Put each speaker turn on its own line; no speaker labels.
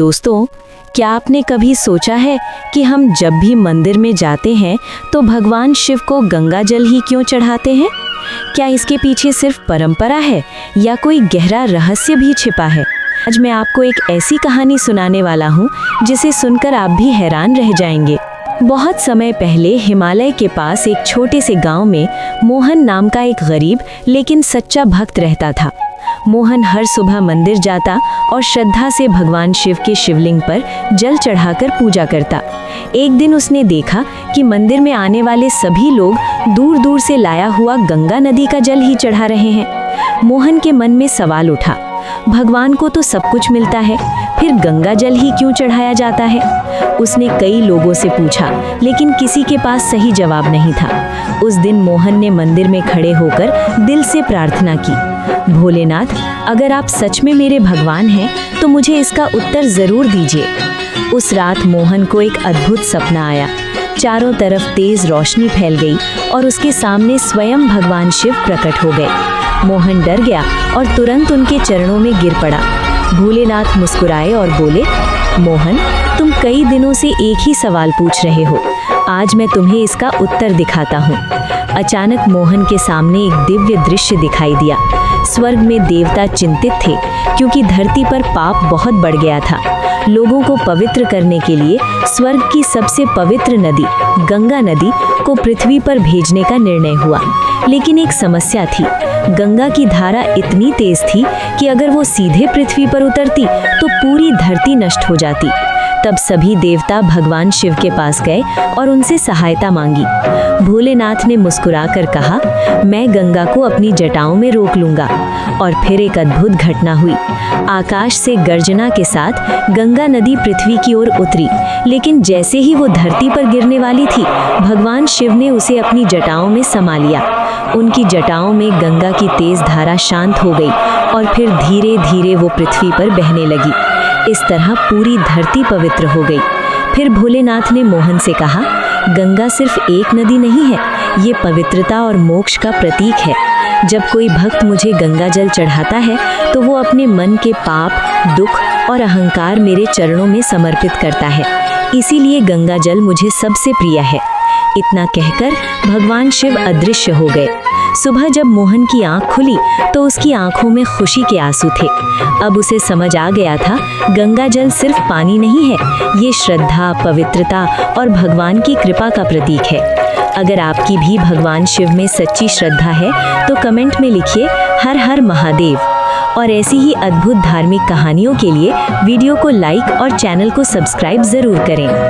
दोस्तों, क्या आपने कभी सोचा है कि हम जब भी मंदिर में जाते हैं तो भगवान शिव को गंगा जल ही क्यों चढ़ाते हैं? क्या इसके पीछे सिर्फ परंपरा है या कोई गहरा रहस्य भी छिपा है? आज मैं आपको एक ऐसी कहानी सुनाने वाला हूँ जिसे सुनकर आप भी हैरान रह जाएंगे। बहुत समय पहले हिमालय के पास एक छोटे से गांव में मोहन नाम का एक गरीब लेकिन सच्चा भक्त रहता था। मोहन हर सुबह मंदिर जाता और श्रद्धा से भगवान शिव के शिवलिंग पर जल चढ़ाकर पूजा करता। एक दिन उसने देखा कि मंदिर में आने वाले सभी लोग दूर दूर से लाया हुआ गंगा नदी का जल ही चढ़ा रहे हैं। मोहन के मन में सवाल उठा, भगवान को तो सब कुछ मिलता है, फिर गंगा जल ही क्यों चढ़ाया जाता है? उसने कई लोगों से पूछा, लेकिन किसी के पास सही जवाब नहीं था। उस दिन मोहन ने मंदिर में खड़े होकर दिल से प्रार्थना की, भोलेनाथ, अगर आप सच में मेरे भगवान हैं तो मुझे इसका उत्तर जरूर दीजिए। उस रात मोहन को एक अद्भुत सपना आया। चारों तरफ तेज रोशनी फैल गई और उसके सामने स्वयं भगवान शिव प्रकट हो गए। मोहन डर गया और तुरंत उनके चरणों में गिर पड़ा। भोलेनाथ मुस्कुराए और बोले, मोहन, तुम कई दिनों से एक ही सवाल पूछ रहे हो, आज मैं तुम्हें इसका उत्तर दिखाता हूँ। अचानक मोहन के सामने एक दिव्य दृश्य दिखाई दिया। स्वर्ग में देवता चिंतित थे क्योंकि धरती पर पाप बहुत बढ़ गया था। लोगों को पवित्र करने के लिए स्वर्ग की सबसे पवित्र नदी गंगा नदी को पृथ्वी पर भेजने का निर्णय हुआ। लेकिन एक समस्या थी, गंगा की धारा इतनी तेज थी कि अगर वो सीधे पृथ्वी पर उतरती तो पूरी धरती नष्ट हो जाती। तब सभी देवता भगवान शिव के पास गए और उनसे सहायता मांगी। भोलेनाथ ने मुस्कुराकर कहा, मैं गंगा को अपनी जटाओं में रोक लूंगा। और फिर एक अद्भुत घटना हुई। आकाश से गर्जना के साथ गंगा नदी पृथ्वी की ओर उतरी, लेकिन जैसे ही वो धरती पर गिरने वाली थी, भगवान शिव ने उसे अपनी जटाओं में समा लिया। उनकी जटाओं में गंगा की तेज धारा शांत हो गई और फिर धीरे धीरे वो पृथ्वी पर बहने लगी। इस तरह पूरी धरती पवित्र हो गई। फिर भोलेनाथ ने मोहन से कहा, गंगा सिर्फ एक नदी नहीं है, ये पवित्रता और मोक्ष का प्रतीक है। जब कोई भक्त मुझे गंगा जल चढ़ाता है तो वो अपने मन के पाप, दुख और अहंकार मेरे चरणों में समर्पित करता है। इसीलिए गंगा जल मुझे सबसे प्रिय है। इतना कहकर भगवान शिव अदृश्य हो गए। सुबह जब मोहन की आंख खुली तो उसकी आंखों में खुशी के आंसू थे। अब उसे समझ आ गया था, गंगा जल सिर्फ पानी नहीं है, ये श्रद्धा, पवित्रता और भगवान की कृपा का प्रतीक है। अगर आपकी भी भगवान शिव में सच्ची श्रद्धा है तो कमेंट में लिखिए हर हर महादेव। और ऐसी ही अद्भुत धार्मिक कहानियों के लिए वीडियो को लाइक और चैनल को सब्सक्राइब जरूर करें।